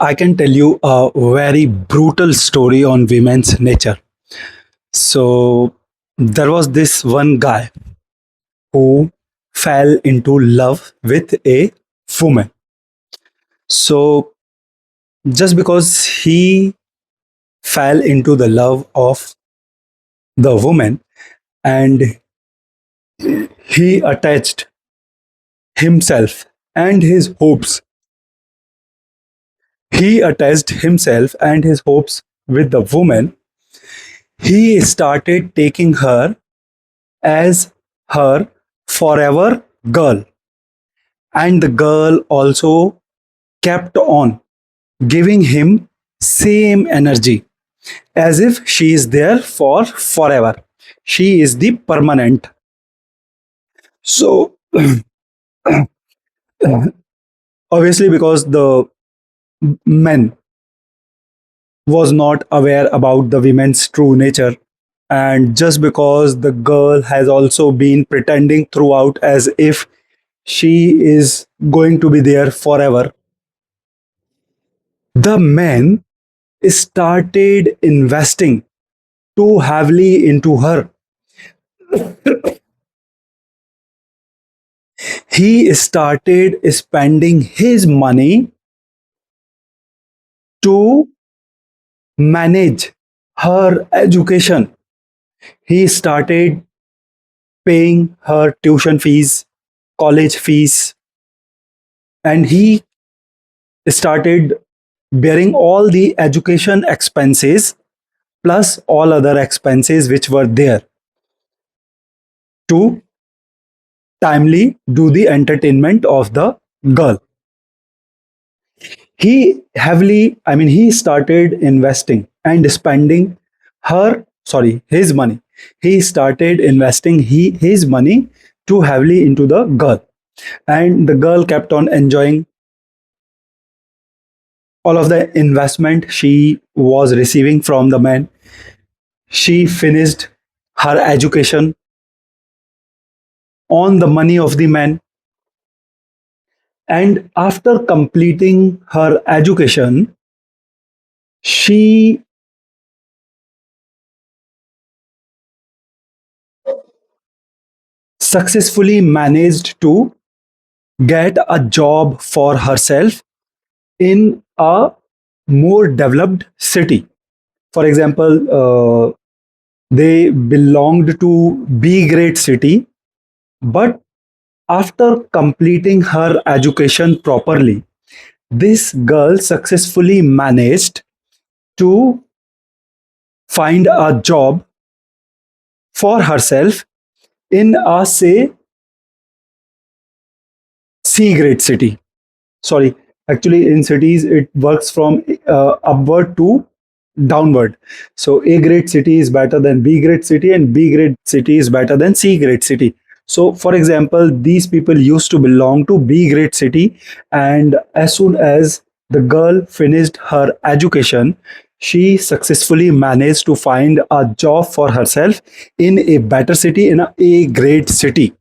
I can tell you a very brutal story on women's nature. So, there was this one guy who fell into love with a woman. So, just because he fell into the love of the woman and he attached himself and his hopes, he attached himself and his hopes with the woman, he started taking her as her forever girl. And the girl also kept on giving him same energy as if she is there for forever. She is the permanent. So obviously because the men was not aware about the women's true nature, and just because the girl has also been pretending throughout as if she is going to be there forever, the man started investing too heavily into her. He started spending his money to manage her education. He started paying her tuition fees, college fees, and he started bearing all the education expenses plus all other expenses which were there to timely do the entertainment of the girl. He started investing and spending his money. He started investing his money too heavily into the girl. And the girl kept on enjoying all of the investment she was receiving from the man. She finished her education on the money of the man. And after completing her education, she successfully managed to get a job for herself in a more developed city. For example, they belonged to B grade city, but after completing her education properly, this girl successfully managed to find a job for herself in a say C grade city. Sorry, actually in cities it works from upward to downward. So A grade city is better than B grade city, and B grade city is better than C grade city. So for example, these people used to belong to B grade city, and as soon as the girl finished her education, she successfully managed to find a job for herself in a better city, in A grade city.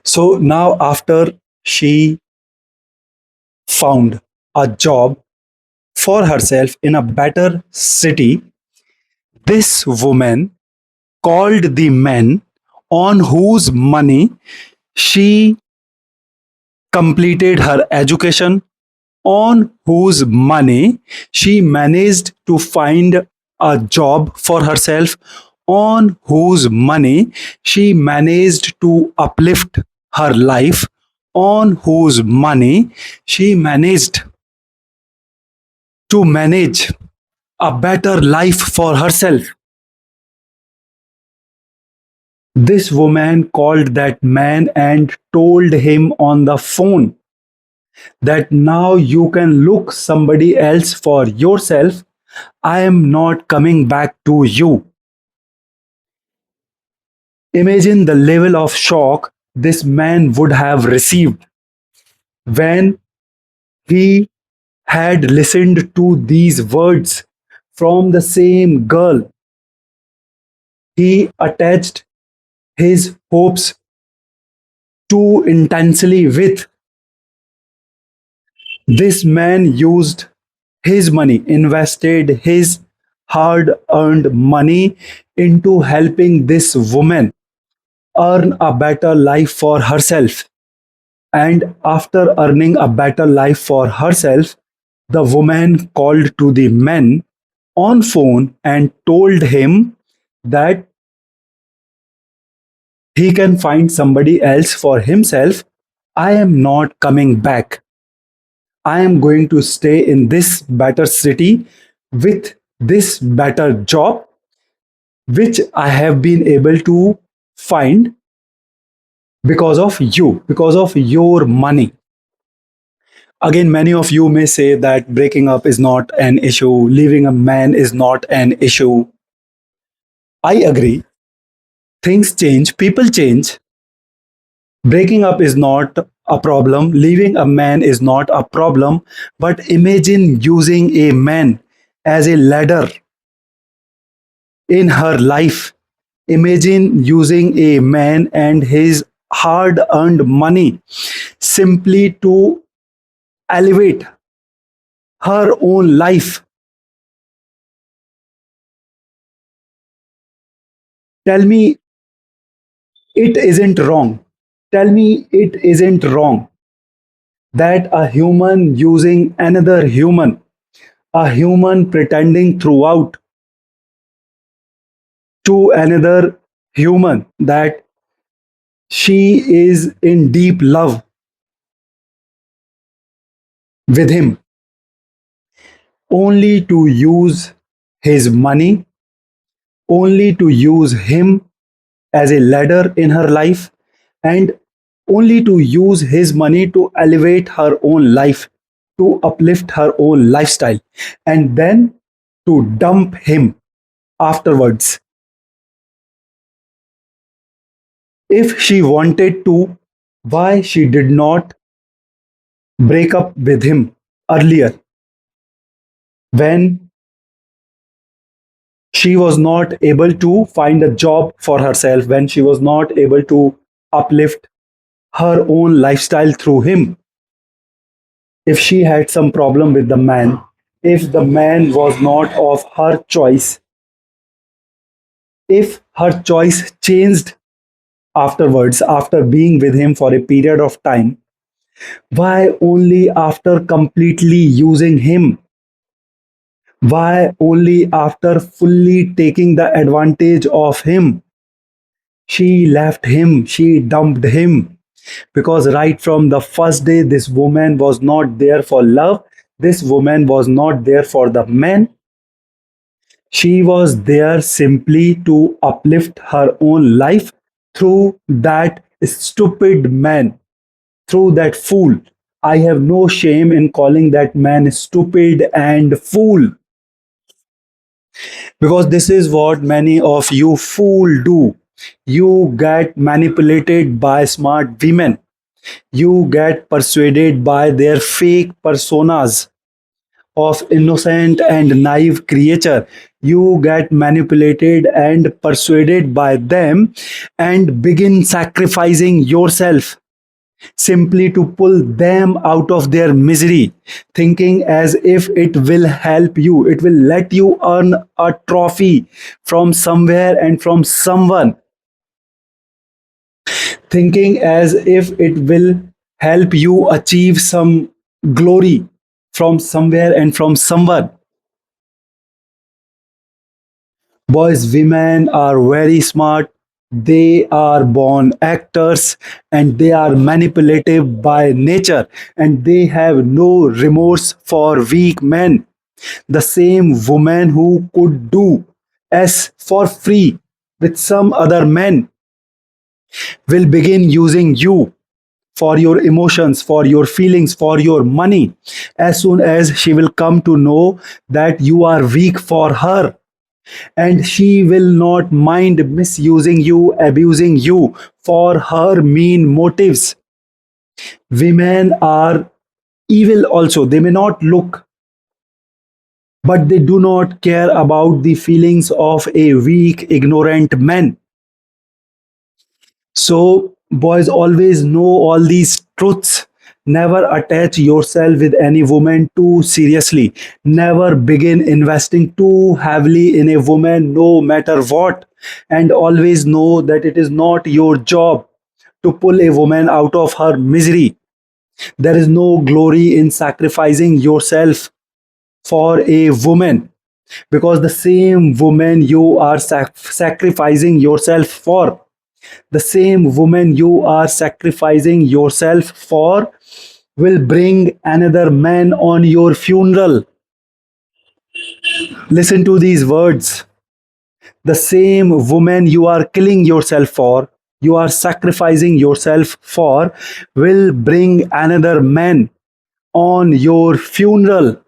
So now after she found a job for herself in a better city, this woman called the men on whose money she completed her education, on whose money she managed to find a job for herself, on whose money she managed to uplift her life, on whose money she managed to manage a better life for herself. This woman called that man and told him on the phone that now you can look somebody else for yourself. I am not coming back to you. Imagine the level of shock this man would have received when he had listened to these words from the same girl he attached his hopes too intensely with. This man used his money, invested his hard earned money into helping this woman earn a better life for herself. And after earning a better life for herself, the woman called to the man on phone and told him that he can find somebody else for himself. I am not coming back. I am going to stay in this better city with this better job, which I have been able to find because of you, because of your money. Again, many of you may say that breaking up is not an issue, leaving a man is not an issue. I agree. Things change, people change. Breaking up is not a problem, leaving a man is not a problem. But imagine using a man as a ladder in her life. Imagine using a man and his hard earned money simply to elevate her own life. Tell me it isn't wrong. Tell me it isn't wrong that a human using another human, a human pretending throughout to another human that she is in deep love with him, only to use his money, only to use him as a ladder in her life, and only to use his money to elevate her own life, to uplift her own lifestyle, and then to dump him afterwards. If she wanted to, why she did not break up with him earlier when she was not able to find a job for herself, when she was not able to uplift her own lifestyle through him. If she had some problem with the man, if the man was not of her choice, if her choice changed afterwards, after being with him for a period of time, why only after completely using him? Why only after fully taking the advantage of him? She left him, she dumped him. Because right from the first day, this woman was not there for love, this woman was not there for the man. She was there simply to uplift her own life through that stupid man, through that fool. I have no shame in calling that man stupid and fool, because this is what many of you fool do. You get manipulated by smart women. You get persuaded by their fake personas of innocent and naive creature. You get manipulated and persuaded by them and begin sacrificing yourself simply to pull them out of their misery, thinking as if it will help you, it will let you earn a trophy from somewhere and from someone, thinking as if it will help you achieve some glory from somewhere and from someone. Boys, women are very smart. They are born actors and they are manipulative by nature and they have no remorse for weak men. The same woman who could do as for free with some other men will begin using you for your emotions, for your feelings, for your money. As soon as she will come to know that you are weak for her, and she will not mind misusing you, abusing you for her mean motives. Women are evil also. They may not look, but they do not care about the feelings of a weak, ignorant man. So, boys always know all these truths Never attach yourself with any woman too seriously. Never begin investing too heavily in a woman, no matter what. And always know that it is not your job to pull a woman out of her misery. There is no glory in sacrificing yourself for a woman, because the same woman you are sacrificing yourself for, the same woman you are sacrificing yourself for, will bring another man on your funeral. Listen to these words. The same woman you are killing yourself for, you are sacrificing yourself for, will bring another man on your funeral.